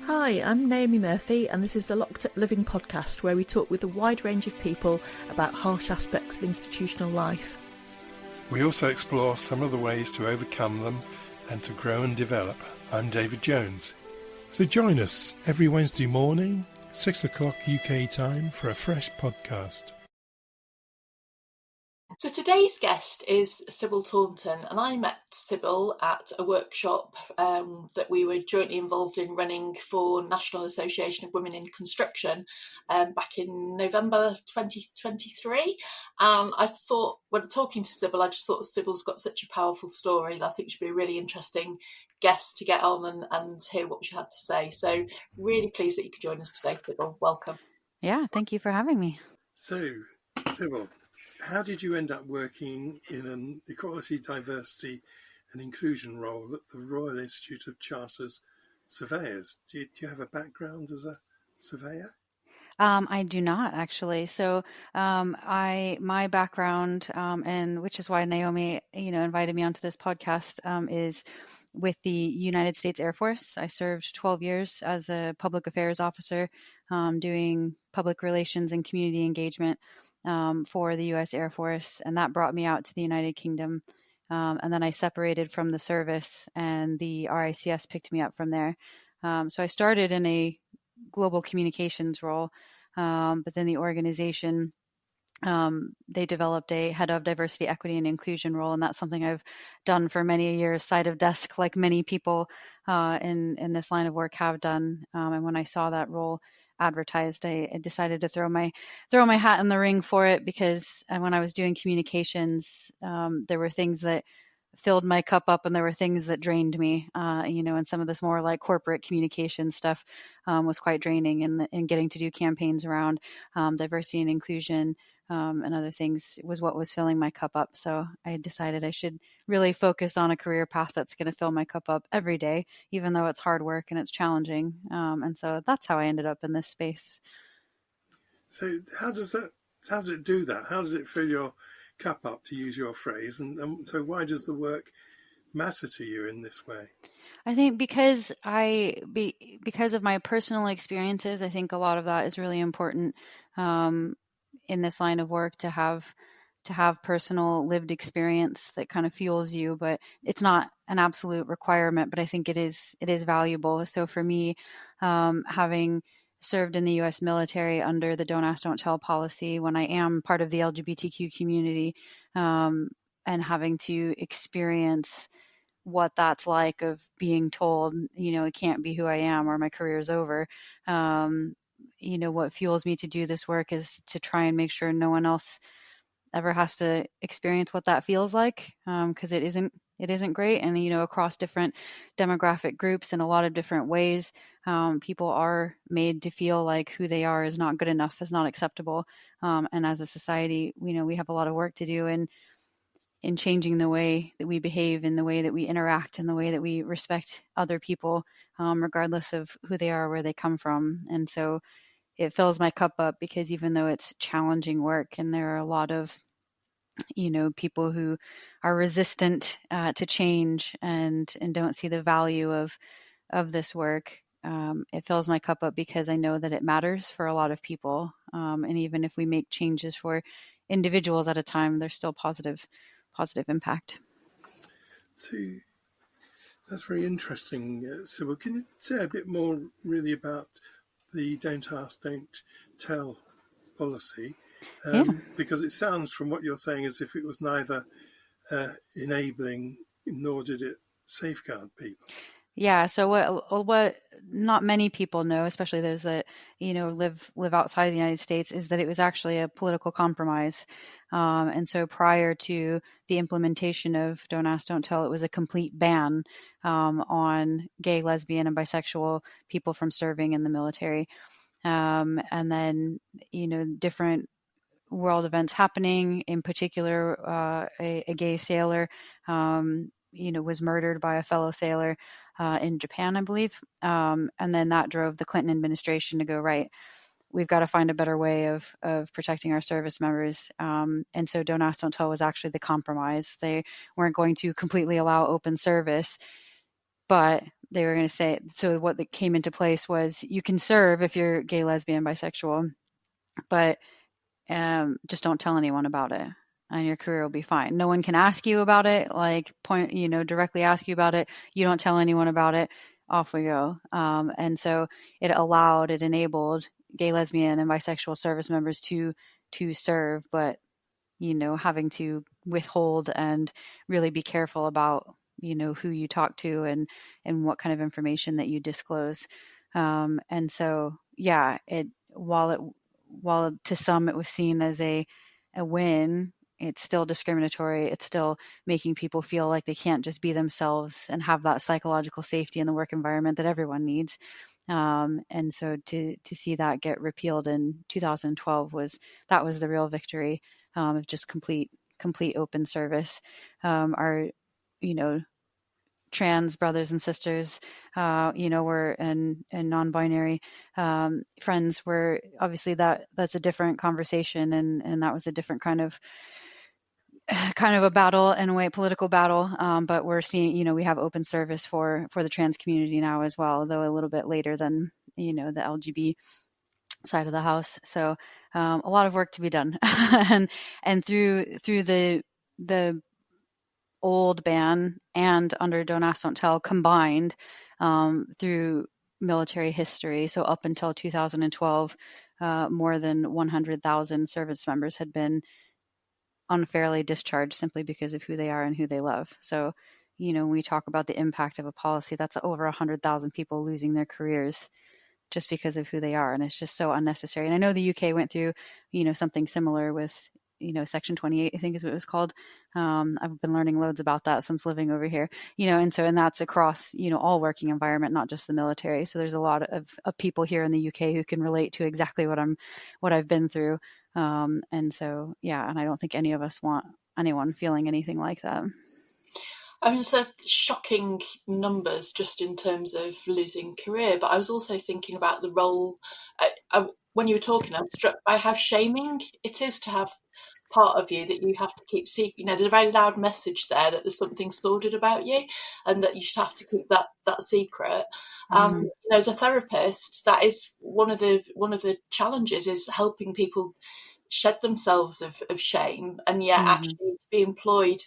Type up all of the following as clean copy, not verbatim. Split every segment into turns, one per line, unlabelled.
Hi, I'm Naomi Murphy, and this is the Locked Up Living podcast, where we talk with a wide range of people about harsh aspects of institutional life.
We also explore some of the ways to overcome them and to grow and develop. I'm David Jones. So join us every Wednesday morning, 6 o'clock UK time, for a fresh podcast.
So today's guest is Sybil Taunton, and I met Sybil at a workshop that we were jointly involved in running for National Association of Women in Construction back in November 2023. And I thought, when talking to Sybil, I just thought Sybil's got such a powerful story that I think she'd be a really interesting guest to get on and hear what she had to say. So really pleased that you could join us today, Sybil. Welcome.
Yeah, thank you for having me.
So, Sybil, how did you end up working in an equality, diversity and inclusion role at the Royal Institute of Chartered Surveyors? Do you have a background as a surveyor?
I do not actually. So, my background, and which is why Naomi, invited me onto this podcast, is with the United States Air Force. I served 12 years as a public affairs officer, doing public relations and community engagement for the U.S. Air Force, and that brought me out to the United Kingdom. And then I separated from the service, and the RICS picked me up from there. So I started in a global communications role, but then the organization, they developed a head of diversity, equity, and inclusion role, and that's something I've done for many years, side of desk, like many people in this line of work have done. And when I saw that role advertised, I decided to throw my hat in the ring for it, because when I was doing communications, there were things that filled my cup up and there were things that drained me, and some of this more like corporate communication stuff was quite draining, and getting to do campaigns around diversity and inclusion and other things was what was filling my cup up. So I decided I should really focus on a career path that's going to fill my cup up every day, even though it's hard work and it's challenging. And so that's how I ended up in this space.
So how does it do that? How does it fill your cup up, to use your phrase? And so why does the work matter to you in this way?
I think because of my personal experiences, I think a lot of that is really important in this line of work, to have personal lived experience that kind of fuels you, but it's not an absolute requirement, but I think it is valuable. So for me, having served in the U.S. military under the Don't Ask, Don't Tell policy, when I am part of the LGBTQ community, and having to experience what that's like, of being told, it can't be who I am or my career's over. What fuels me to do this work is to try and make sure no one else ever has to experience what that feels like, because it isn't great. And, across different demographic groups in a lot of different ways, people are made to feel like who they are is not good enough, is not acceptable. And as a society, we have a lot of work to do in changing the way that we behave, in the way that we interact, in the way that we respect other people, regardless of who they are, where they come from. And so it fills my cup up, because even though it's challenging work and there are a lot of, people who are resistant to change and don't see the value of this work, it fills my cup up because I know that it matters for a lot of people. And even if we make changes for individuals at a time, there's still positive impact.
So that's very interesting, Sybil. Can you say a bit more really about the Don't Ask, Don't Tell policy? Because it sounds from what you're saying as if it was neither enabling nor did it safeguard people.
Yeah. So what not many people know, especially those that, live outside of the United States, is that it was actually a political compromise. And so prior to the implementation of Don't Ask, Don't Tell, it was a complete ban on gay, lesbian, and bisexual people from serving in the military. And then, different world events happening, in particular, a gay sailor, was murdered by a fellow sailor in Japan, I believe. And then that drove the Clinton administration to go, right, we've got to find a better way of protecting our service members. And so Don't Ask, Don't Tell was actually the compromise. They weren't going to completely allow open service, but they were going to say, so what that came into place was you can serve if you're gay, lesbian, bisexual, but just don't tell anyone about it and your career will be fine. No one can ask you about it, like directly ask you about it. You don't tell anyone about it. Off we go. And so it enabled gay, lesbian, and bisexual service members to serve, but having to withhold and really be careful about who you talk to and what kind of information that you disclose. And so while to some it was seen as a win, it's still discriminatory. It's still making people feel like they can't just be themselves and have that psychological safety in the work environment that everyone needs. And so to see that get repealed in 2012 was the real victory of just complete open service. Our trans brothers and sisters, were and non-binary friends were obviously that's a different conversation, and that was a different kind of a battle in a way, political battle. But we're seeing, we have open service for the trans community now as well, though a little bit later than the LGB side of the house. So a lot of work to be done, and through the old ban and under Don't Ask, Don't Tell combined through military history. So up until 2012, more than 100,000 service members had been unfairly discharged simply because of who they are and who they love. So, when we talk about the impact of a policy, that's over 100,000 people losing their careers just because of who they are. And it's just so unnecessary. And I know the UK went through, something similar with, Section 28, I think is what it was called. I've been learning loads about that since living over here, and that's across, all working environment, not just the military. So there's a lot of people here in the UK who can relate to exactly what I've been through. And so, and I don't think any of us want anyone feeling anything like that.
I mean, it's shocking numbers just in terms of losing career, but I was also thinking about the role. When you were talking, I was struck by how shaming it is to have part of you that you have to keep secret. There's a very loud message there that there's something sordid about you, and that you should have to keep that secret.
Mm-hmm.
As a therapist, that is one of the challenges, is helping people shed themselves of shame, and yet actually to be employed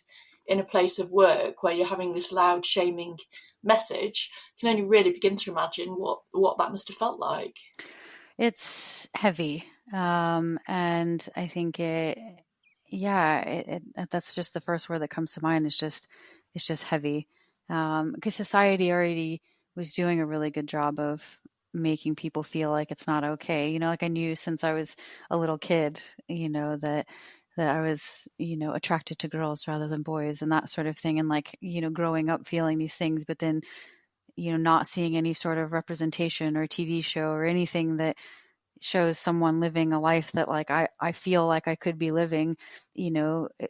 in a place of work where you're having this loud shaming message. Can only really begin to imagine what that must have felt like.
It's heavy, and I think that's just the first word that comes to mind. It's just heavy, because society already was doing a really good job of making people feel like it's not okay. Like I knew since I was a little kid, that I was, attracted to girls rather than boys and that sort of thing. And like, growing up feeling these things, but then, not seeing any sort of representation or TV show or anything that shows someone living a life that like I feel like I could be living.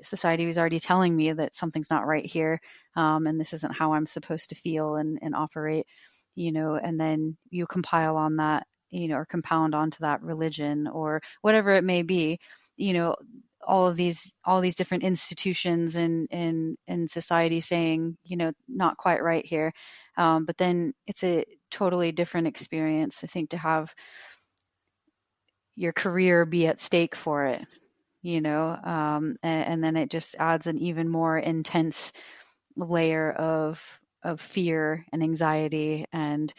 Society was already telling me that something's not right here, and this isn't how I'm supposed to feel and operate, and then you compile on that, or compound onto that religion or whatever it may be, all these different institutions in society saying, not quite right here. But then it's a totally different experience, I think, to have your career be at stake for it, and then it just adds an even more intense layer of fear and anxiety, and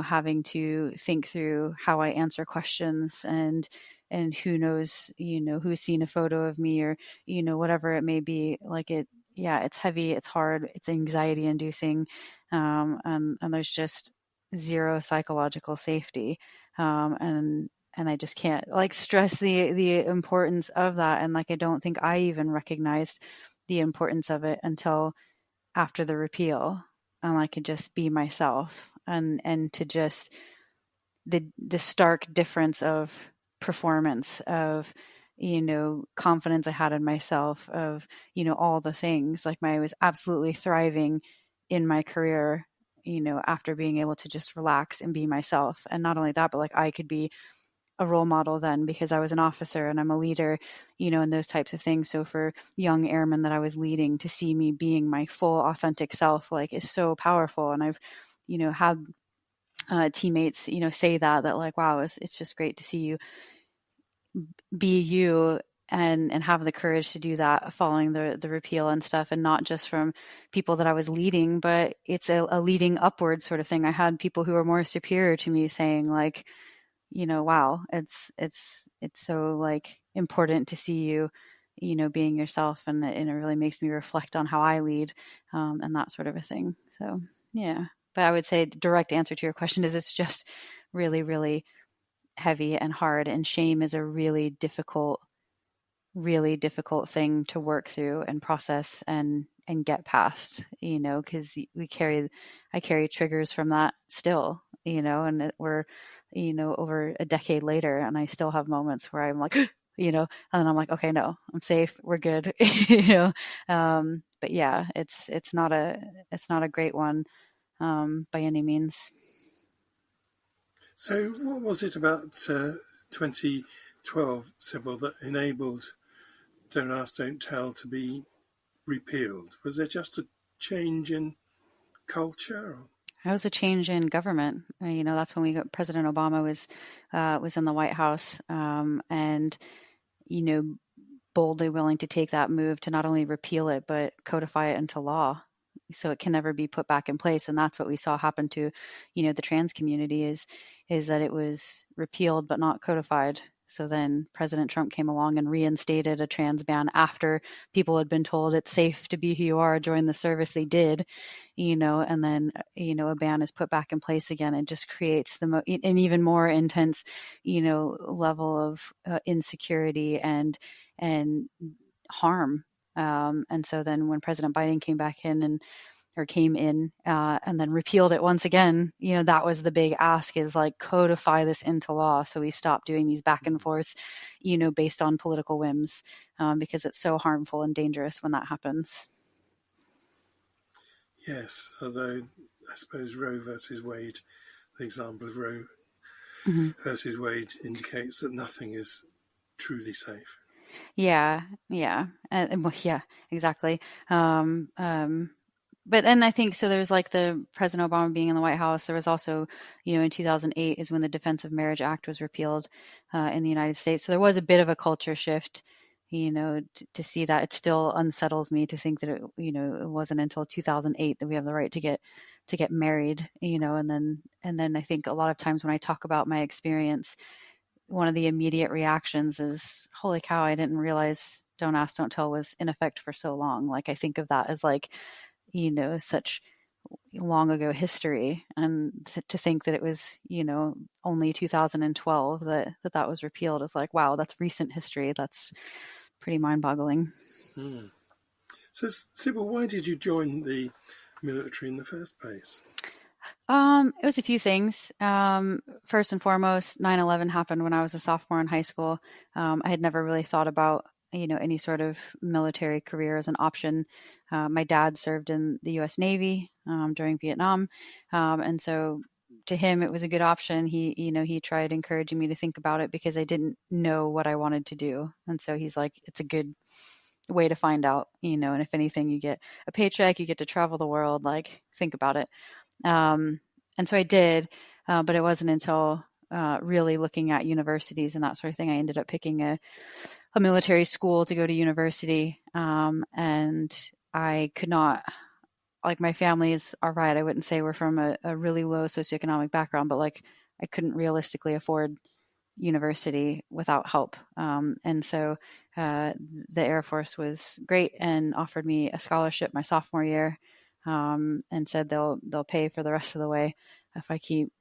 having to think through how I answer questions, and who knows, who's seen a photo of me, or whatever it may be. Like it's heavy, it's hard, it's anxiety inducing, and there's just zero psychological safety, and I just can't like stress the importance of that. And like I don't think I even recognized the importance of it until after the repeal, and I could just be myself, and to just the stark difference of performance, of confidence I had in myself, of all the things. Like I was absolutely thriving in my career, after being able to just relax and be myself. And not only that, but like I could be a role model then, because I was an officer and I'm a leader, and those types of things. So for young airmen that I was leading, to see me being my full authentic self, like, is so powerful. And I've had teammates, say that like, wow, it's just great to see you be you and have the courage to do that following the repeal and stuff, and not just from people that I was leading, but it's a leading upward sort of thing. I had people who were more superior to me saying like, wow, it's so like important to see you, being yourself, and it really makes me reflect on how I lead, and that sort of a thing. So yeah, but I would say the direct answer to your question is it's just really, really heavy and hard, and shame is a really difficult thing to work through and process and get past, because I carry triggers from that still, and we're, over a decade later, and I still have moments where I'm like, and then I'm like, okay, no, I'm safe, we're good, but yeah, it's not a great one, by any means.
So what was it about 2012, Sybil, that enabled Don't Ask, Don't Tell to be repealed? Was there just a change in culture?
It was a change in government. That's when President Obama was in the White House, and boldly willing to take that move to not only repeal it but codify it into law, so it can never be put back in place. And that's what we saw happen to, the trans community is that it was repealed but not codified. So then President Trump came along and reinstated a trans ban after people had been told it's safe to be who you are, join the service. They did, and then, a ban is put back in place again. It just creates an even more intense, level of insecurity and harm. And so then when President Biden came in and then repealed it once again, that was the big ask, is like codify this into law. So we stop doing these back and forths, based on political whims, because it's so harmful and dangerous when that happens.
Yes, although I suppose Roe versus Wade, the example of Roe versus Wade indicates that nothing is truly safe.
Yeah, exactly. But I think so. There's like the President Obama being in the White House. There was also, in 2008 is when the Defense of Marriage Act was repealed in the United States. So there was a bit of a culture shift, to see that. It still unsettles me to think that it wasn't until 2008 that we have the right to get married, and then I think a lot of times when I talk about my experience, one of the immediate reactions is, holy cow, I didn't realize Don't Ask, Don't Tell was in effect for so long. Like, I think of that as like, such long ago history, and to think that it was, only 2012 that was repealed is like, wow, that's recent history. That's pretty mind-boggling.
So, Sybil, why did you join the military in the first place?
It was a few things. First and foremost, 9/11 happened when I was a sophomore in high school. I had never really thought about, any sort of military career as an option. My dad served in the U.S. Navy during Vietnam, and so to him it was a good option. He tried encouraging me to think about it because I didn't know what I wanted to do, and so he's like, it's a good way to find out, and if anything, you get a paycheck, you get to travel the world, like, think about it. And so I did, but it wasn't until really looking at universities and that sort of thing, I ended up picking a military school to go to university. And I could not, like, my families are right. I wouldn't say we're from a really low socioeconomic background, but like, I couldn't realistically afford university without help. And so the Air Force was great and offered me a scholarship my sophomore year, and said they'll pay for the rest of the way if I keep,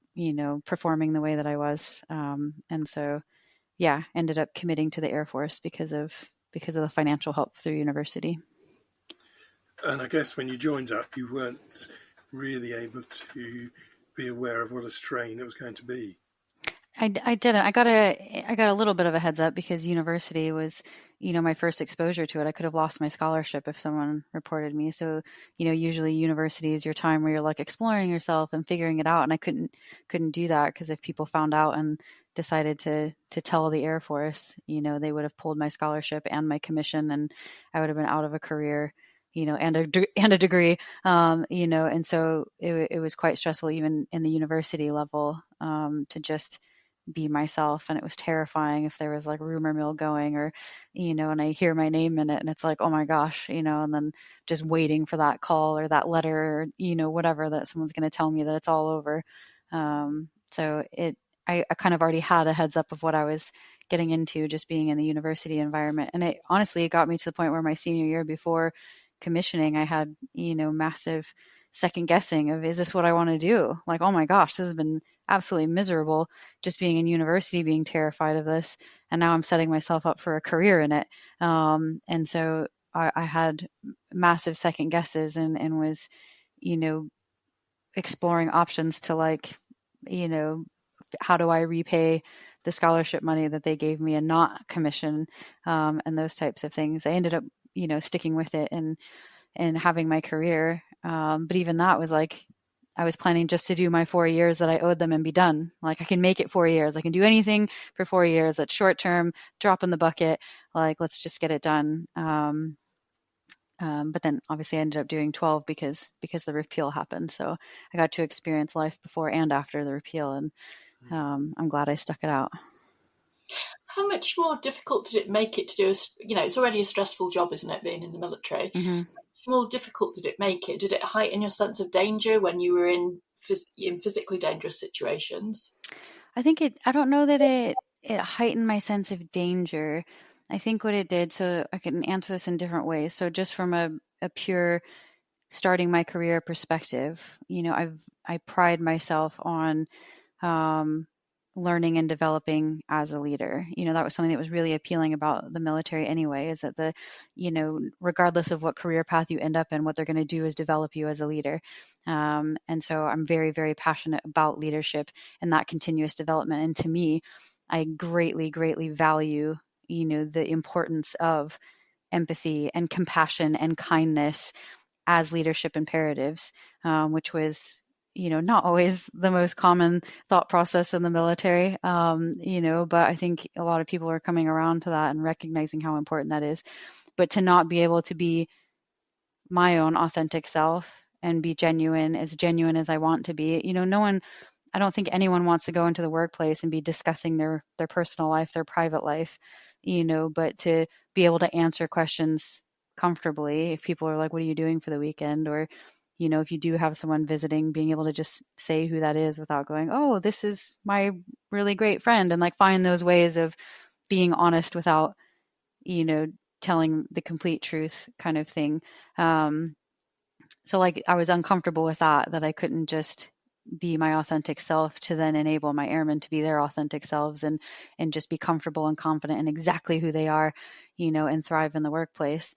performing the way that I was. And so, yeah, ended up committing to the Air Force because of the financial help through university.
And I guess when you joined up, you weren't really able to be aware of what a strain it was going to be.
I didn't. I got a little bit of a heads up because university was, my first exposure to it. I could have lost my scholarship if someone reported me. So, usually university is your time where you're like exploring yourself and figuring it out. And I couldn't do that because if people found out and decided to tell the Air Force, they would have pulled my scholarship and my commission, and I would have been out of a career, and a degree, and so it was quite stressful even in the university level, to just be myself. And it was terrifying if there was like rumor mill going, or, and I hear my name in it and it's like, oh my gosh, and then just waiting for that call or that letter, or, whatever, that someone's going to tell me that it's all over. So I kind of already had a heads up of what I was getting into, just being in the university environment. And it honestly, it got me to the point where my senior year before commissioning, I had, massive second guessing of, is this what I want to do? Like, oh my gosh, this has been absolutely miserable just being in university, being terrified of this. And now I'm setting myself up for a career in it. And so I had massive second guesses, and was, exploring options to like, how do I repay the scholarship money that they gave me and not commission, and those types of things. I ended up, sticking with it and having my career. But even that was like, I was planning just to do my 4 years that I owed them and be done. Like, I can make it 4 years. I can do anything for 4 years. That's short term, drop in the bucket. Like, let's just get it done. But then obviously I ended up doing 12 because the repeal happened. So I got to experience life before and after the repeal, and I'm glad I stuck it out.
How much more difficult did it make it to do it's already a stressful job, isn't it, being in the military?
Mm-hmm.
How much more difficult did it make it? Did it heighten your sense of danger when you were in physically dangerous situations?
I don't know that it heightened my sense of danger. I think what it did, so I can answer this in different ways. So just from a pure starting my career perspective, I pride myself on learning and developing as a leader. That was something that was really appealing about the military anyway, is that regardless of what career path you end up in, what they're going to do is develop you as a leader. And so I'm very, very passionate about leadership and that continuous development. And to me, I greatly, greatly value, the importance of empathy and compassion and kindness as leadership imperatives, which was, not always the most common thought process in the military, but I think a lot of people are coming around to that and recognizing how important that is. But to not be able to be my own authentic self and be genuine as I want to be, I don't think anyone wants to go into the workplace and be discussing their personal life, their private life, but to be able to answer questions comfortably. If people are like, what are you doing for the weekend? Or, if you do have someone visiting, being able to just say who that is without going, oh, this is my really great friend, and like find those ways of being honest without, telling the complete truth, kind of thing. So like I was uncomfortable with that I couldn't just be my authentic self to then enable my airmen to be their authentic selves and just be comfortable and confident in exactly who they are, and thrive in the workplace.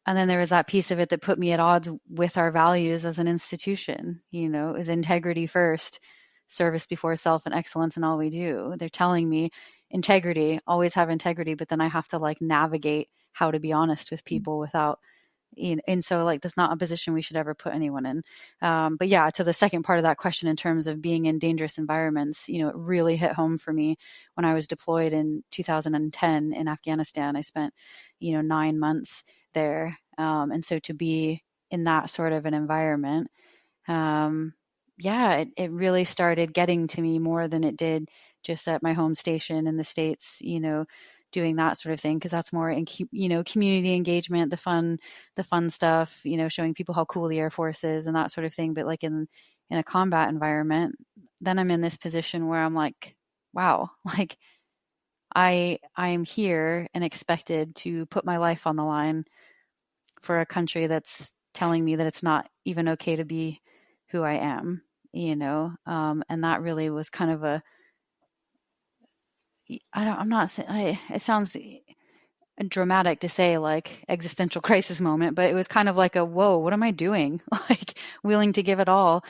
And then there was that piece of it that put me at odds with our values as an institution, is integrity first, service before self, and excellence in all we do. They're telling me integrity, always have integrity, but then I have to like navigate how to be honest with people without, and so like that's not a position we should ever put anyone in. But yeah, to the second part of that question, in terms of being in dangerous environments, it really hit home for me when I was deployed in 2010 in Afghanistan. I spent, 9 months there. And so to be in that sort of an environment, it really started getting to me more than it did just at my home station in the States, doing that sort of thing, because that's more in community engagement, the fun stuff, showing people how cool the Air Force is and that sort of thing. But like in a combat environment, then I'm in this position where I'm like, wow, like I am here and expected to put my life on the line for a country that's telling me that it's not even okay to be who I am, and that really was kind of it sounds dramatic to say like existential crisis moment, but it was kind of like a, whoa, what am I doing? Like willing to give it all,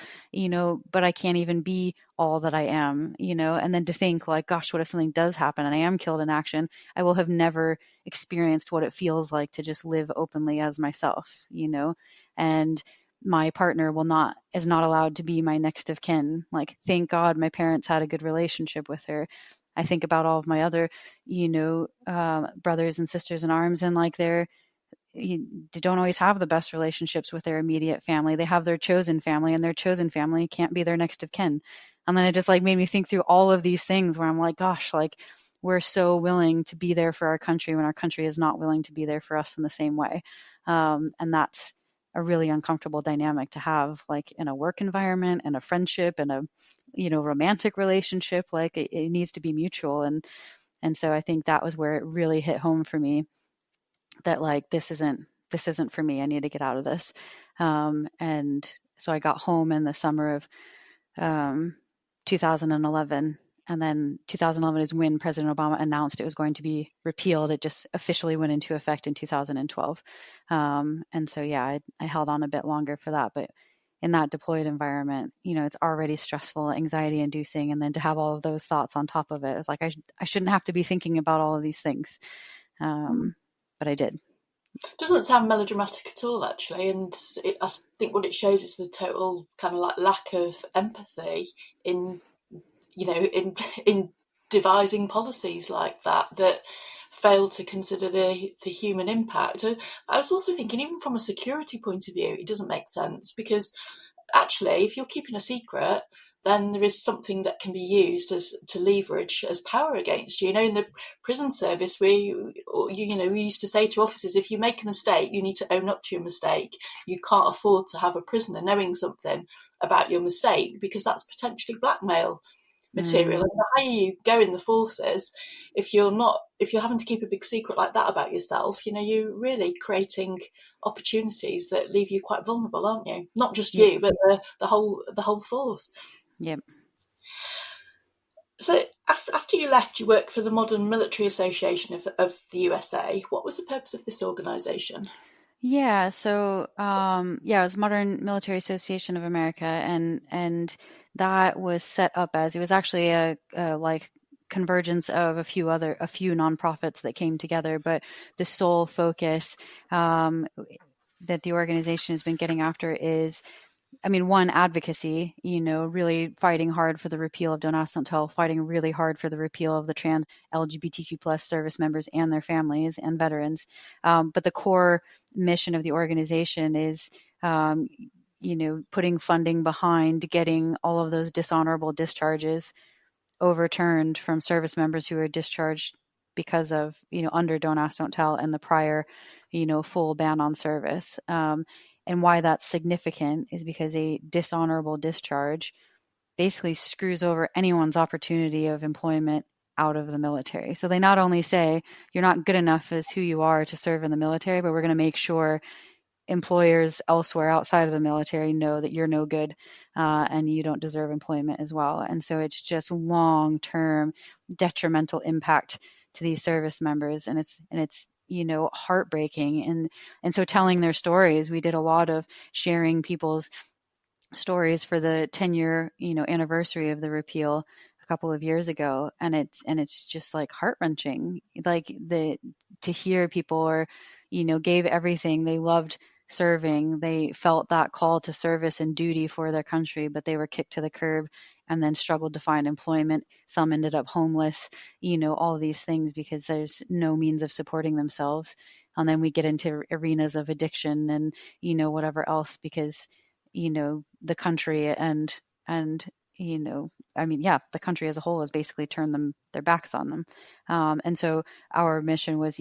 but I can't even be all that I am, and then to think like, gosh, what if something does happen and I am killed in action? I will have never experienced what it feels like to just live openly as myself, and my partner is not allowed to be my next of kin. Like, thank God my parents had a good relationship with her. I think about all of my other, brothers and sisters in arms, and like don't always have the best relationships with their immediate family. They have their chosen family, and their chosen family can't be their next of kin. And then it just like made me think through all of these things where I'm like, gosh, like we're so willing to be there for our country when our country is not willing to be there for us in the same way. And that's a really uncomfortable dynamic to have, like in a work environment and a friendship and a, romantic relationship. Like it needs to be mutual. And so I think that was where it really hit home for me that like, this isn't for me. I need to get out of this. And so I got home in the summer of 2011. And then 2011 is when President Obama announced it was going to be repealed. It just officially went into effect in 2012. And so, yeah, I held on a bit longer for that. But in that deployed environment, it's already stressful, anxiety inducing. And then to have all of those thoughts on top of it, it's like, I shouldn't have to be thinking about all of these things. But I did.
Doesn't sound melodramatic at all, actually, and I think what it shows is the total kind of like lack of empathy in devising policies like that fail to consider the human impact. I was also thinking, even from a security point of view, it doesn't make sense, because actually, if you're keeping a secret, then there is something that can be used to leverage as power against you. In the prison service, we used to say to officers, if you make a mistake, you need to own up to your mistake. You can't afford to have a prisoner knowing something about your mistake, because that's potentially blackmail material. And the higher you go in the forces, if you're having to keep a big secret like that about yourself, you're really creating opportunities that leave you quite vulnerable, aren't you? Not just you, but the whole force.
Yep.
So after you left, you worked for the Modern Military Association of the USA. What was the purpose of this organisation?
Yeah, so it was Modern Military Association of America, and that was set up as, it was actually a like convergence of a few nonprofits that came together, but the sole focus that the organization has been getting after is, one, advocacy, really fighting hard for the repeal of Don't Ask, Don't Tell, fighting really hard for the repeal of the trans LGBTQ plus service members and their families and veterans. But the core mission of the organization is, putting funding behind getting all of those dishonorable discharges overturned from service members who are discharged because of, under Don't Ask, Don't Tell and the prior, full ban on service. And why that's significant is because a dishonorable discharge basically screws over anyone's opportunity of employment out of the military. So they not only say you're not good enough as who you are to serve in the military, but we're going to make sure employers elsewhere outside of the military know that you're no good and you don't deserve employment as well. And so it's just long-term detrimental impact to these service members, and it's heartbreaking. And so telling their stories, we did a lot of sharing people's stories for the 10-year anniversary of the repeal a couple of years ago, and it's just like heart-wrenching, like to hear people or gave everything. They loved serving, they felt that call to service and duty for their country, but they were kicked to the curb and then struggled to find employment. Some ended up homeless, all these things because there's no means of supporting themselves. And then we get into arenas of addiction and whatever else, because the country and the country as a whole has basically turned their backs on them. And so our mission was,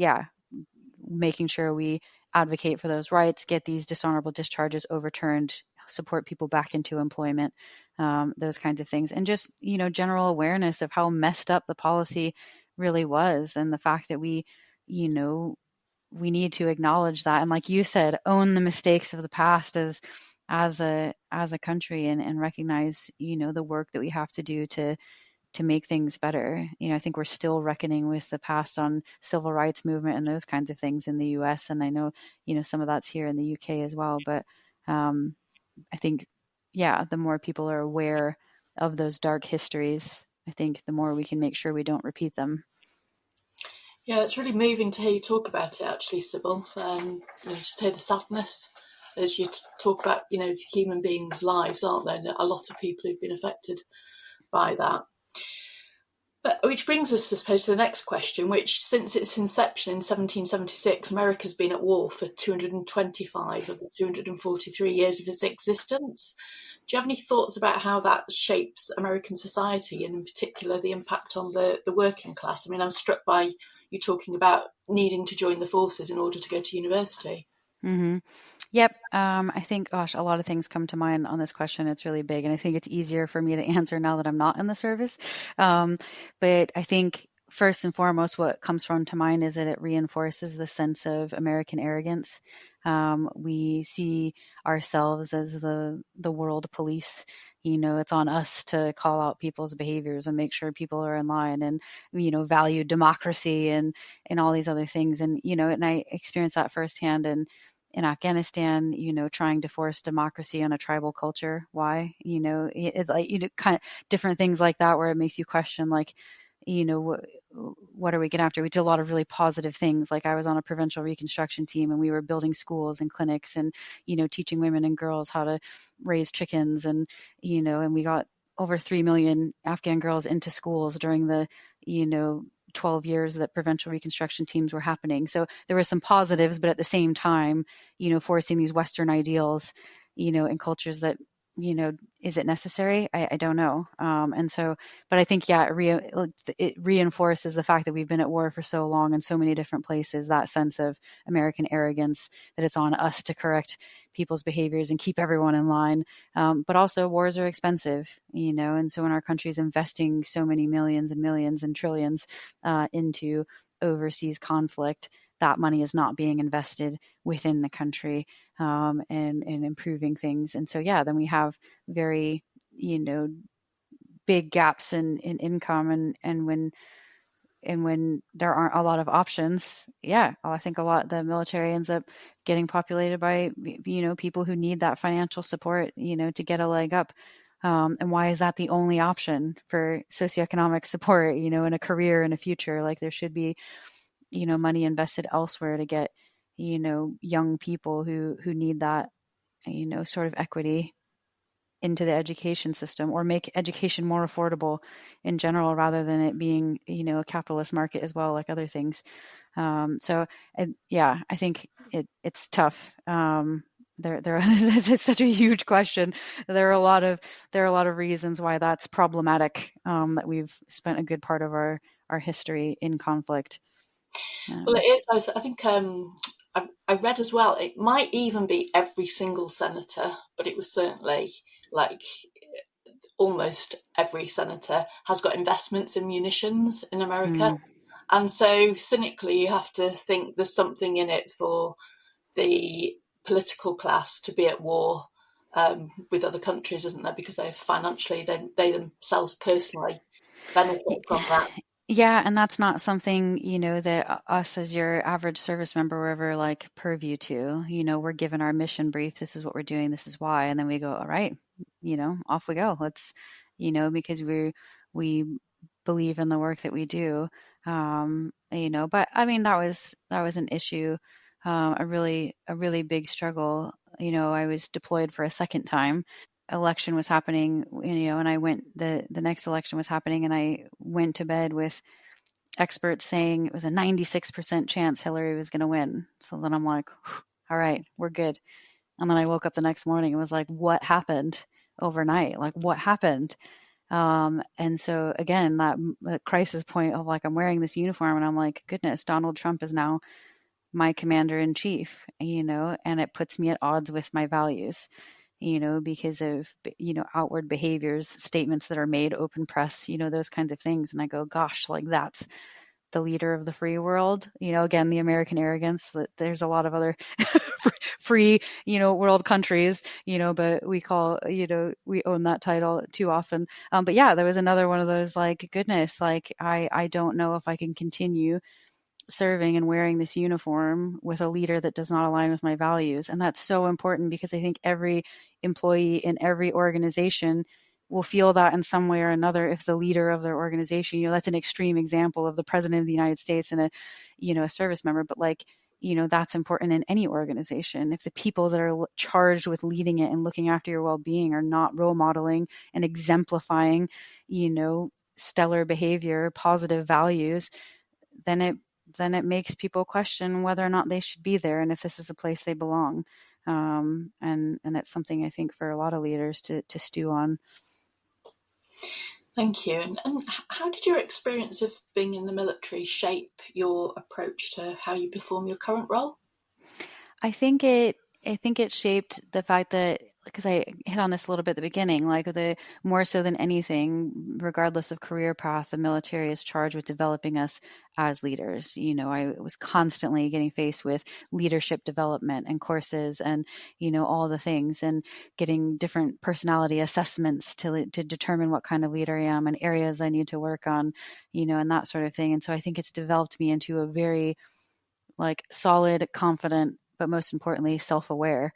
making sure we advocate for those rights, get these dishonorable discharges overturned, support people back into employment, those kinds of things. And just, general awareness of how messed up the policy really was, and the fact that we need to acknowledge that. And like you said, own the mistakes of the past as a country, and recognize, the work that we have to do to make things better. I think we're still reckoning with the past on civil rights movement and those kinds of things in the US. And I know, some of that's here in the UK as well. But I think, the more people are aware of those dark histories, I think the more we can make sure we don't repeat them.
Yeah, it's really moving to hear you talk about it, actually, Sybil. Just hear the sadness as you talk about, human beings' lives, aren't there? A lot of people who've been affected by that. Which brings us, I suppose, to the next question, which since its inception in 1776, America's been at war for 225 of the 243 years of its existence. Do you have any thoughts about how that shapes American society, and in particular the impact on the working class? I mean, I'm struck by you talking about needing to join the forces in order to go to university.
Mm-hmm. Yep. I think, gosh, a lot of things come to mind on this question. It's really big, and I think it's easier for me to answer now that I'm not in the service. But I think first and foremost, what comes from to mind is that it reinforces the sense of American arrogance. We see ourselves as the world police. It's on us to call out people's behaviors and make sure people are in line, and value democracy and all these other things. And and I experienced that firsthand in Afghanistan, trying to force democracy on a tribal culture. Why? It's like, kind of different things like that, where it makes you question, like, what are we getting after? We did a lot of really positive things. Like, I was on a provincial reconstruction team, and we were building schools and clinics and, teaching women and girls how to raise chickens. And, and we got over 3 million Afghan girls into schools during the, 12 years that provincial reconstruction teams were happening. So there were some positives, but at the same time, forcing these Western ideals, in cultures that, is it necessary? I don't know. And so, but I think, yeah, it reinforces the fact that we've been at war for so long in so many different places, that sense of American arrogance, that it's on us to correct people's behaviors and keep everyone in line. But also, wars are expensive, and so when our country is investing so many millions and millions and trillions into overseas conflict, that money is not being invested within the country and improving things. And so, yeah, then we have very, big gaps in income, and when there aren't a lot of options, I think the military ends up getting populated by, people who need that financial support, to get a leg up. And why is that the only option for socioeconomic support, in a career and a future? Like, there should be, money invested elsewhere to get, young people who need that, sort of equity into the education system, or make education more affordable in general, rather than it being, a capitalist market as well, like other things. So I think it's tough. This is such a huge question. There are a lot of reasons why that's problematic, that we've spent a good part of our history in conflict.
Well, it is. I think I read as well, it might even be every single senator, but it was certainly like almost every senator has got investments in munitions in America. And so cynically, you have to think there's something in it for the political class to be at war with other countries, isn't there? Because they financially, they themselves personally benefit from that.
Yeah, and that's not something, that us as your average service member were ever like purview to. We're given our mission brief. This is what we're doing. This is why. And then we go, all right, off we go. Let's, because we believe in the work that we do. But I mean, that was an issue, a really big struggle. I was deployed for a second time. Election was happening, and I went, the next election was happening, and I went to bed with experts saying it was a 96% chance Hillary was going to win. So then I'm like, all right, we're good. And then I woke up the next morning and was like, what happened overnight? Like, what happened? And so again, that crisis point of like, I'm wearing this uniform and I'm like, goodness, Donald Trump is now my commander in chief, and it puts me at odds with my values, because of, outward behaviors, statements that are made, open press, those kinds of things. And I go, gosh, like, that's the leader of the free world. Again, the American arrogance that there's a lot of other free, world countries, but we call, we own that title too often. But yeah, there was another one of those, like, goodness, like, I don't know if I can continue serving and wearing this uniform with a leader that does not align with my values. And that's so important, because I think every employee in every organization will feel that in some way or another. If the leader of their organization, that's an extreme example of the president of the United States and a service member, but like, that's important in any organization. If the people that are charged with leading it and looking after your well-being are not role modeling and exemplifying, stellar behavior, positive values, then it makes people question whether or not they should be there and if this is a place they belong. And it's something I think for a lot of leaders to stew on.
Thank you. And how did your experience of being in the military shape your approach to how you perform your current role?
I think it shaped the fact that, because I hit on this a little bit at the beginning, like the more so than anything, regardless of career path, the military is charged with developing us as leaders. I was constantly getting faced with leadership development and courses and, all the things, and getting different personality assessments to determine what kind of leader I am and areas I need to work on, and that sort of thing. And so I think it's developed me into a very solid, confident, but most importantly, self-aware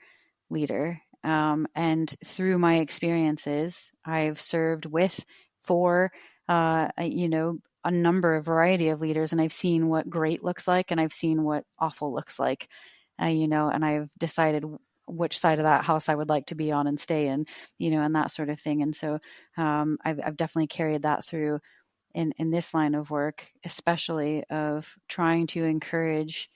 leader. And through my experiences, I've served with, for, a number of variety of leaders, and I've seen what great looks like, and I've seen what awful looks like, and I've decided which side of that house I would like to be on and stay in, and that sort of thing. And so I've definitely carried that through in this line of work, especially of trying to encourage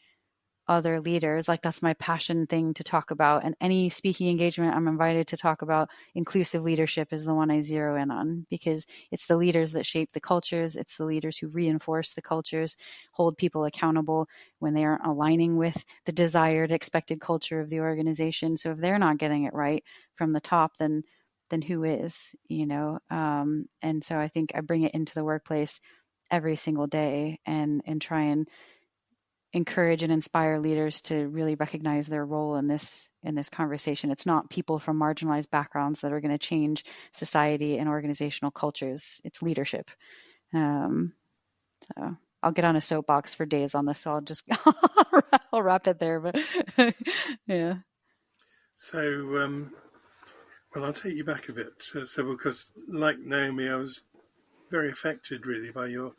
other leaders. That's my passion thing to talk about. And any speaking engagement I'm invited to talk about, inclusive leadership is the one I zero in on, because it's the leaders that shape the cultures. It's the leaders who reinforce the cultures, hold people accountable when they aren't aligning with the desired, expected culture of the organization. So if they're not getting it right from the top, then who is, and so I think I bring it into the workplace every single day and try and encourage and inspire leaders to really recognize their role in this conversation. It's not people from marginalized backgrounds that are going to change society and organizational cultures. It's leadership. So I'll get on a soapbox for days on this, so I'll just I'll wrap it there. But yeah.
So, well, I'll take you back a bit, Sybil, because like Naomi, I was very affected really by your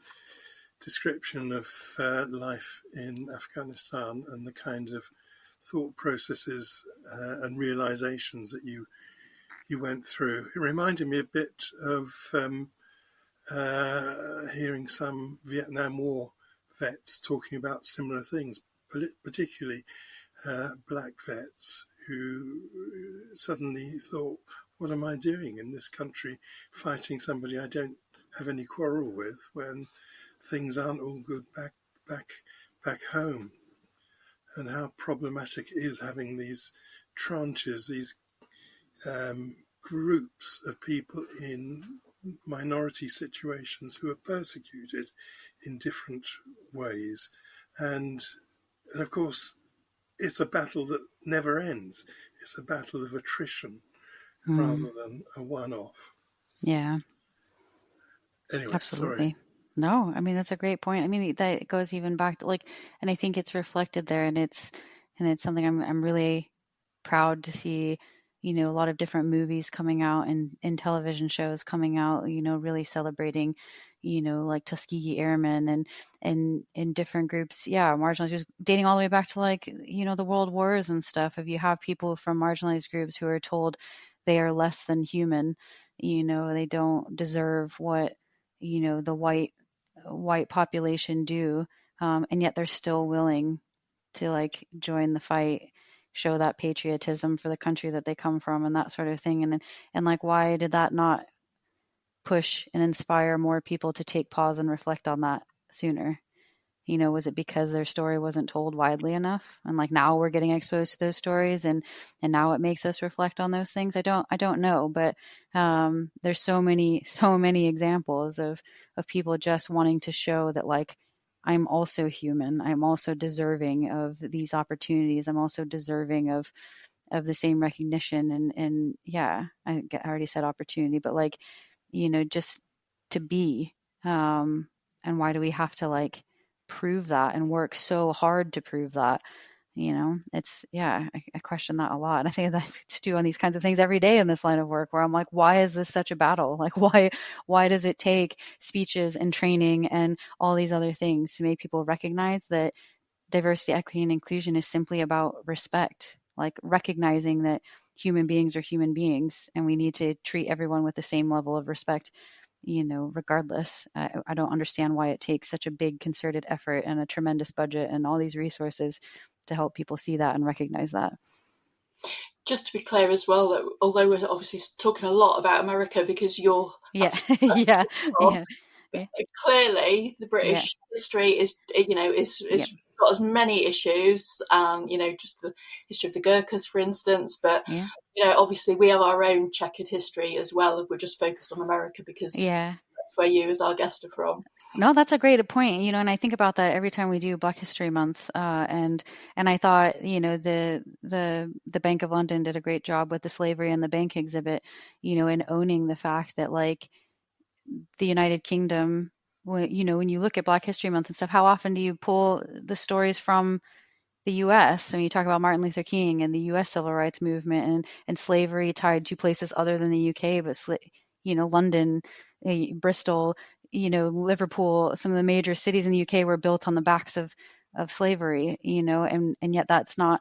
description of life in Afghanistan and the kinds of thought processes and realizations that you went through. It reminded me a bit of hearing some Vietnam War vets talking about similar things, particularly black vets who suddenly thought, what am I doing in this country fighting somebody I don't have any quarrel with when things aren't all good back home, and how problematic it is having these tranches, these groups of people in minority situations who are persecuted in different ways. And of course, it's a battle that never ends. It's a battle of attrition rather than a one-off.
Yeah.
Anyway,
absolutely.
Sorry.
No, I mean, that's a great point. I mean, that goes even back to and I think it's reflected there, and it's something I'm really proud to see, a lot of different movies coming out and television shows coming out, really celebrating, Tuskegee Airmen and in different groups. Yeah. Marginalized groups, dating all the way back to the world wars and stuff. If you have people from marginalized groups who are told they are less than human, they don't deserve what, the white population do, and yet they're still willing to join the fight, show that patriotism for the country that they come from and that sort of thing. And why did that not push and inspire more people to take pause and reflect on that sooner? Was it because their story wasn't told widely enough? And now we're getting exposed to those stories, and now it makes us reflect on those things. I don't know, but there's so many examples of people just wanting to show that I'm also human. I'm also deserving of these opportunities. I'm also deserving of the same recognition. And yeah, I already said opportunity, but just to be. And why do we have to prove that and work so hard to prove that? It's, I question that a lot. And I think that I stew on these kinds of things every day in this line of work, where I'm like, why is this such a battle? Why does it take speeches and training and all these other things to make people recognize that diversity, equity, and inclusion is simply about respect, recognizing that human beings are human beings and we need to treat everyone with the same level of respect regardless. I don't understand why it takes such a big concerted effort and a tremendous budget and all these resources to help people see that and recognize that.
Just to be clear as well, that although we're obviously talking a lot about America because you're
yeah yeah
clearly the British history is
yeah.
got as many issues, and just the history of the Gurkhas, for instance, but obviously we have our own checkered history as well. We're just focused on America because that's where you as our guest are from.
No, that's a great point. And I think about that every time we do Black History Month. And I thought, the Bank of London did a great job with the slavery and the bank exhibit, in owning the fact that, like, the United Kingdom, when you look at Black History Month and stuff, how often do you pull the stories from the U.S.? I mean, you talk about Martin Luther King and the U.S. Civil Rights Movement and slavery tied to places other than the U.K., but London, Bristol, Liverpool, some of the major cities in the UK were built on the backs of slavery, and yet that's not,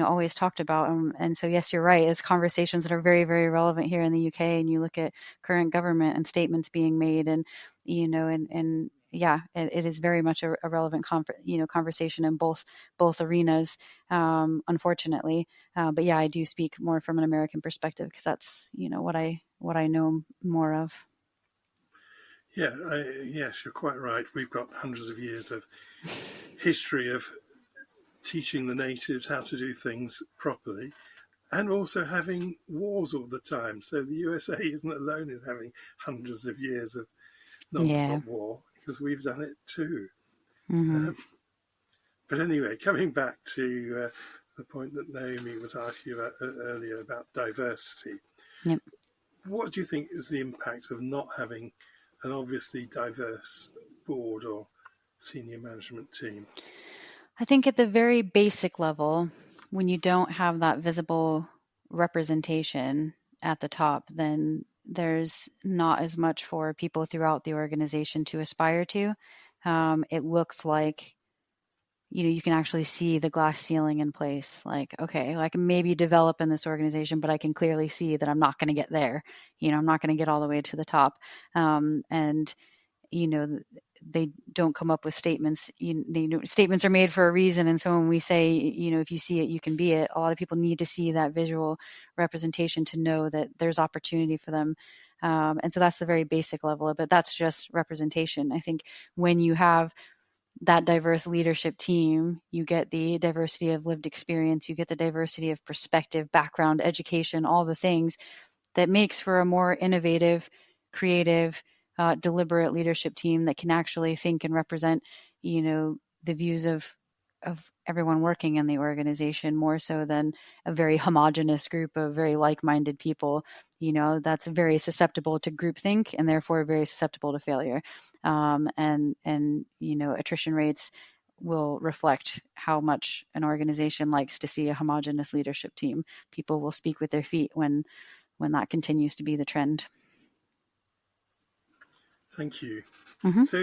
always talked about. And so, yes, you're right. It's conversations that are very, very relevant here in the UK. And you look at current government and statements being made, and, it is very much a relevant conversation in both arenas, unfortunately. But yeah, I do speak more from an American perspective because that's, what I know more of.
Yeah, yes, you're quite right. We've got hundreds of years of history of teaching the natives how to do things properly, and also having wars all the time. So the USA isn't alone in having hundreds of years of non-stop war, because we've done it too. But anyway, coming back to the point that Naomi was asking about earlier about diversity, what do you think is the impact of not having an obviously diverse board or senior management team?
I think at the very basic level, when you don't have that visible representation at the top, then there's not as much for people throughout the organization to aspire to. It looks like, you can actually see the glass ceiling in place. Like, okay, I can maybe develop in this organization, but I can clearly see that I'm not going to get there. I'm not going to get all the way to the top. And they don't come up with statements. Statements are made for a reason. And so when we say, if you see it, you can be it, a lot of people need to see that visual representation to know that there's opportunity for them. And so that's the very basic level of it. That's just representation. I think when you have that diverse leadership team, you get the diversity of lived experience, you get the diversity of perspective, background, education, all the things that makes for a more innovative, creative, deliberate leadership team that can actually think and represent, the views of everyone working in the organization, more so than a very homogenous group of very like-minded people, that's very susceptible to groupthink and therefore very susceptible to failure. And attrition rates will reflect how much an organization likes to see a homogenous leadership team. People will speak with their feet when that continues to be the trend.
Thank you. So,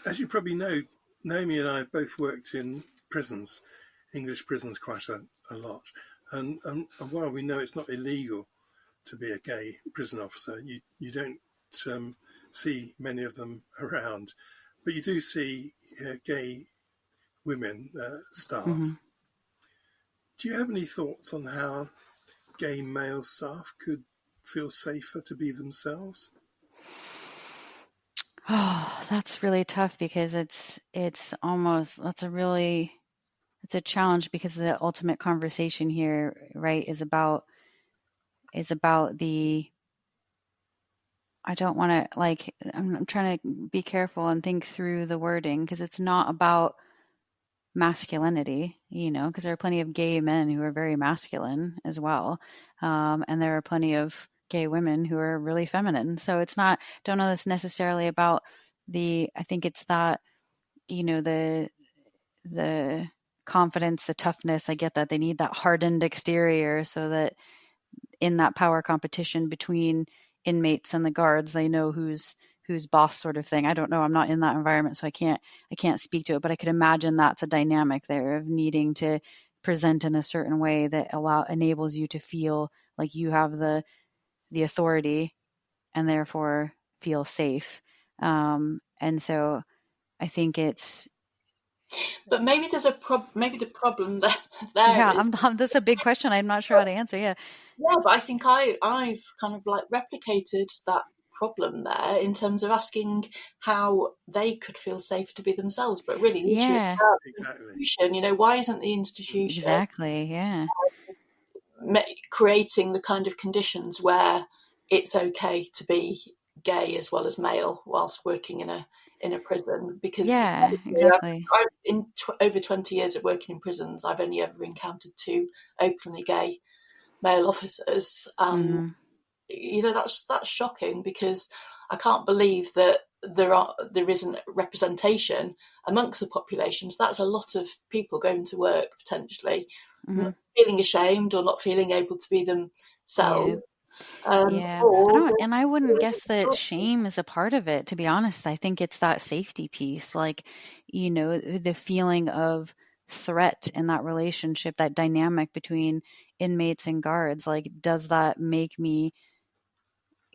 as you probably know, Naomi and I have both worked in prisons, English prisons, quite a lot. And while we know it's not illegal to be a gay prison officer, you don't see many of them around, but you do see gay women staff. Do you have any thoughts on how gay male staff could feel safer to be themselves?
Oh, that's really tough because it's a challenge, because the ultimate conversation here, right, is about the, I don't want to, like, I'm trying to be careful and think through the wording, because it's not about masculinity, because there are plenty of gay men who are very masculine as well. And there are plenty of gay women who are really feminine. So it's not, don't know that's necessarily about I think it's that, the confidence, the toughness. I get that they need that hardened exterior so that in that power competition between inmates and the guards, they know who's boss, sort of thing. I don't know. I'm not in that environment, so I can't speak to it, but I could imagine that's a dynamic there of needing to present in a certain way that enables you to feel like you have the authority and therefore feel safe. And so I think it's,
but maybe there's maybe the problem there
yeah,
is,
that's a big question. I'm not sure how to answer. Yeah.
yeah, but I think I've kind of like replicated that problem there in terms of asking how they could feel safe to be themselves. But really, the issue is
Yeah,
about the
Exactly.
institution. You know, why isn't the institution
exactly. Yeah.
creating the kind of conditions where it's okay to be gay as well as male whilst working in a prison? Because
Yeah, exactly.
over 20 years of working in prisons, I've only ever encountered two openly gay male officers, and
Hmm.
you know that's shocking, because I can't believe that there isn't representation amongst the population. So that's a lot of people going to work potentially
Hmm.
not feeling ashamed or not feeling able to be themselves,
Yeah. Yeah.
or
I wouldn't guess that shame is a part of it, to be honest. I think it's that safety piece, like, the feeling of threat in that relationship, that dynamic between inmates and guards. Like, does that make me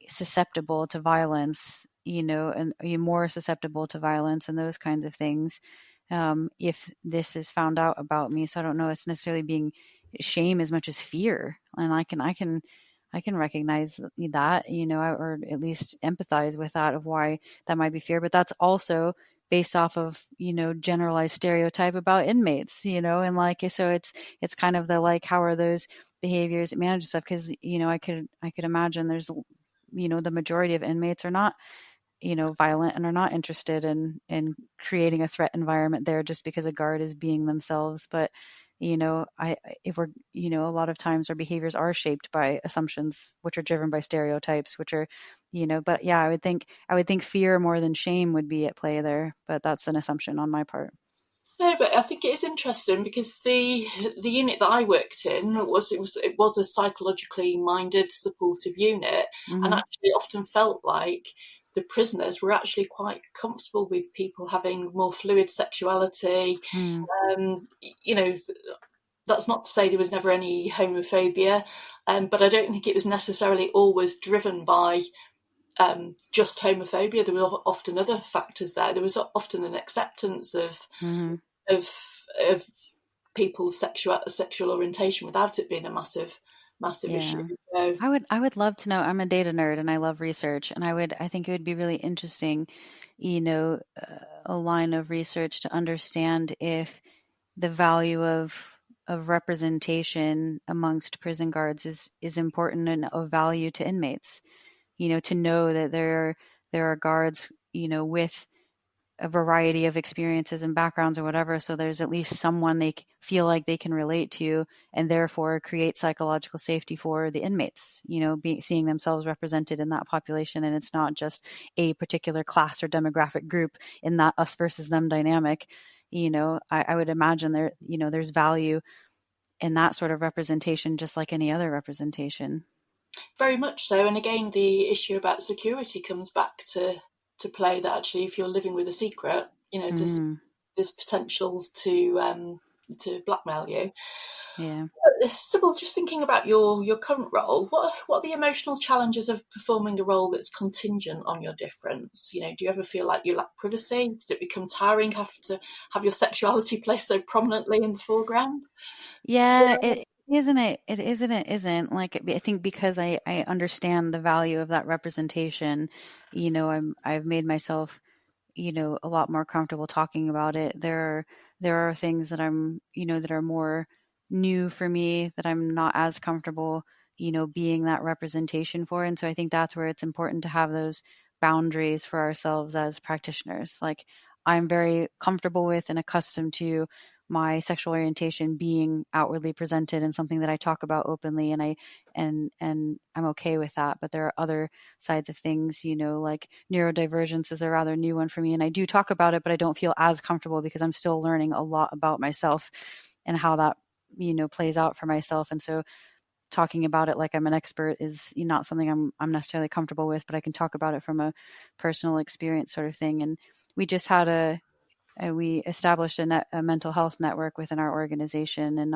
susceptible to violence, and are you more susceptible to violence and those kinds of things, if this is found out about me? So I don't know it's necessarily being shame as much as fear. And I can recognize that, or at least empathize with that, of why that might be fear. But that's also based off of, generalized stereotype about inmates, and like, so it's kind of the, like, how are those behaviors managed stuff? Because, I could imagine there's, the majority of inmates are not, violent, and are not interested in creating a threat environment there just because a guard is being themselves. But, I if we're, a lot of times our behaviors are shaped by assumptions, which are driven by stereotypes, which are, but yeah, I would think fear more than shame would be at play there, but that's an assumption on my part.
no, but I think it is interesting because the unit that I worked in it was a psychologically minded, supportive unit, and
Mm-hmm.
actually often felt like the prisoners were actually quite comfortable with people having more fluid sexuality.
Mm,
You know, that's not to say there was never any homophobia, but I don't think it was necessarily always driven by just homophobia. There were often other factors there. There was often an acceptance
mm-hmm.
of of people's sexual orientation without it being a massive issue.
Yeah.
So
I would love to know. I'm a data nerd and I love research, and I think it would be really interesting, a line of research to understand if the value of representation amongst prison guards is important and of value to inmates. To know that there are guards, with a variety of experiences and backgrounds or whatever, so there's at least someone they feel like they can relate to, and therefore create psychological safety for the inmates, seeing themselves represented in that population, and it's not just a particular class or demographic group in that us versus them dynamic. I would imagine there's value in that sort of representation, just like any other representation.
very much so. And again, the issue about security comes back to play. That actually, if you're living with a secret,
Mm,
there's potential to blackmail you.
yeah.
Sybil, just thinking about your current role, what are the emotional challenges of performing a role that's contingent on your difference? Do you ever feel like you lack privacy? Does it become tiring have to have your sexuality placed so prominently in the foreground?
Yeah, it isn't it. It isn't. It isn't. Like, I think because I understand the value of that representation, I've made myself, a lot more comfortable talking about it. There are things that that are more new for me, that I'm not as comfortable, being that representation for. And so I think that's where it's important to have those boundaries for ourselves as practitioners. Like, I'm very comfortable with and accustomed to my sexual orientation being outwardly presented and something that I talk about openly, and I'm okay with that. But there are other sides of things, like neurodivergence is a rather new one for me, and I do talk about it, but I don't feel as comfortable because I'm still learning a lot about myself and how that plays out for myself. And so talking about it like I'm an expert is not something I'm necessarily comfortable with, but I can talk about it from a personal experience sort of thing. And we just had we established a mental health network within our organization, and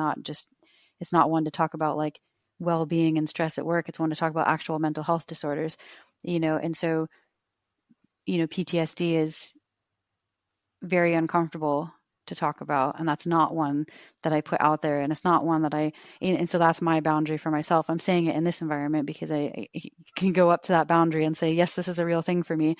it's not one to talk about like well-being and stress at work. It's one to talk about actual mental health disorders, and so PTSD is very uncomfortable to talk about, and that's not one that I put out there, and it's not one that and so that's my boundary for myself. I'm saying it in this environment because I can go up to that boundary and say, yes, this is a real thing for me,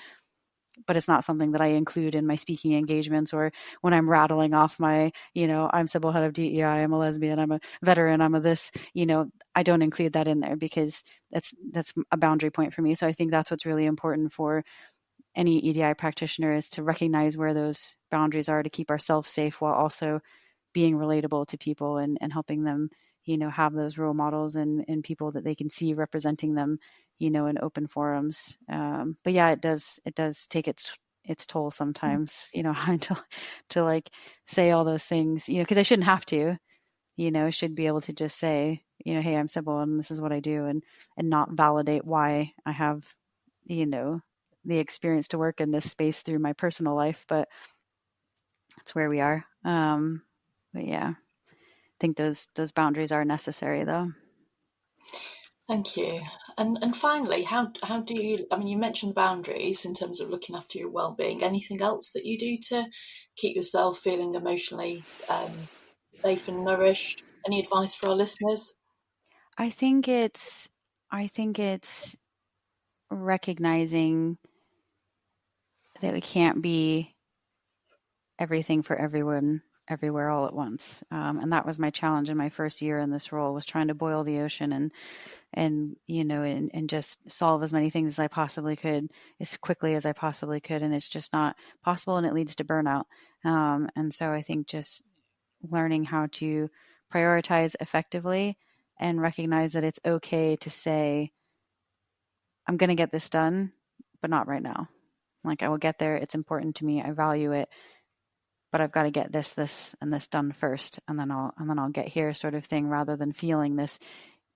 but it's not something that I include in my speaking engagements or when I'm rattling off my, I'm Sybil, head of DEI, I'm a lesbian, I'm a veteran, I'm a this, I don't include that in there because that's a boundary point for me. So I think that's what's really important for any EDI practitioner, is to recognize where those boundaries are to keep ourselves safe while also being relatable to people and helping them, have those role models and people that they can see representing them, in open forums. But yeah, it does take its toll sometimes, having to like say all those things, because I shouldn't have to, I should be able to just say, hey, I'm Sybil and this is what I do, and not validate why I have, the experience to work in this space through my personal life, but that's where we are. But yeah, I think those boundaries are necessary, though.
Thank you. And finally, how do you? I mean, you mentioned boundaries in terms of looking after your well-being. Anything else that you do to keep yourself feeling emotionally safe and nourished? Any advice for our listeners?
I think it's recognizing that we can't be everything for everyone everywhere all at once. And that was my challenge in my first year in this role, was trying to boil the ocean and just solve as many things as I possibly could as quickly as I possibly could. And it's just not possible, and it leads to burnout. And so I think just learning how to prioritize effectively and recognize that it's okay to say, I'm going to get this done, but not right now. Like, I will get there. It's important to me. I value it, but I've got to get this, and this done first, and then I'll get here, sort of thing, rather than feeling this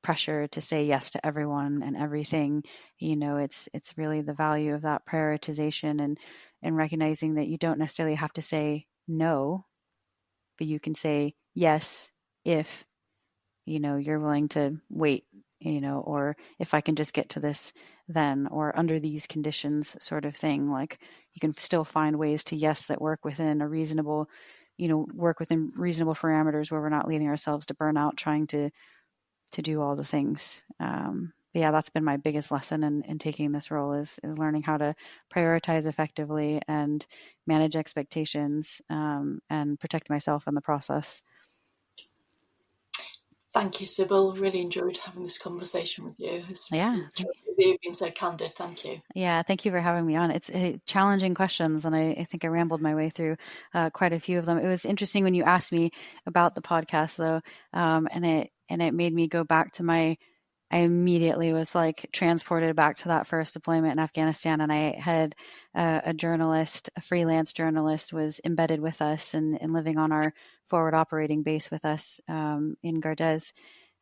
pressure to say yes to everyone and everything. It's really the value of that prioritization and recognizing that you don't necessarily have to say no, but you can say yes if you're willing to wait, or if I can just get to this then, or under these conditions, sort of thing. Like, you can still find ways to yes that work within a reasonable, work within reasonable parameters where we're not leading ourselves to burnout trying to do all the things. But yeah, that's been my biggest lesson in taking this role, is learning how to prioritize effectively and manage expectations, and protect myself in the process.
Thank you, Sybil. Really enjoyed having this conversation with you. You've been so candid. Thank you.
Yeah, thank you for having me on. It's challenging questions, and I think I rambled my way through quite a few of them. It was interesting when you asked me about the podcast, though, and it made me go back to I immediately was like transported back to that first deployment in Afghanistan, and I had a freelance journalist, was embedded with us and living on our forward operating base with us in Gardez.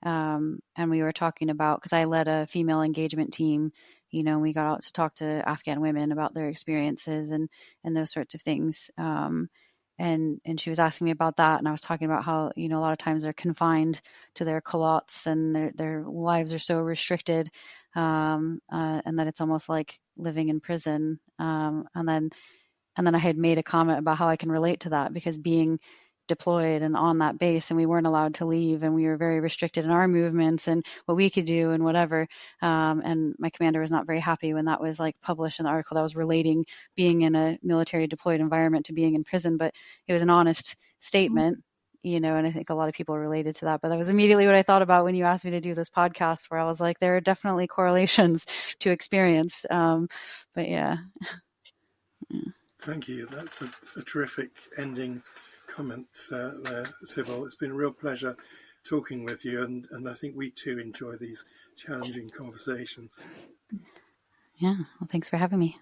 And we were talking about, because I led a female engagement team, we got out to talk to Afghan women about their experiences and those sorts of things. And she was asking me about that, and I was talking about how, a lot of times they're confined to their culottes and their lives are so restricted, and that it's almost like living in prison. And then I had made a comment about how I can relate to that, because being deployed and on that base, and we weren't allowed to leave, and we were very restricted in our movements and what we could do and whatever. And my commander was not very happy when that was like published in the article that was relating being in a military deployed environment to being in prison, but it was an honest statement, and I think a lot of people related to that. But that was immediately what I thought about when you asked me to do this podcast, where I was like, there are definitely correlations to experience. But yeah.
Thank you. That's a terrific ending comment there, Sybil. It's been a real pleasure talking with you, and I think we too enjoy these challenging conversations.
Yeah, well, thanks for having me.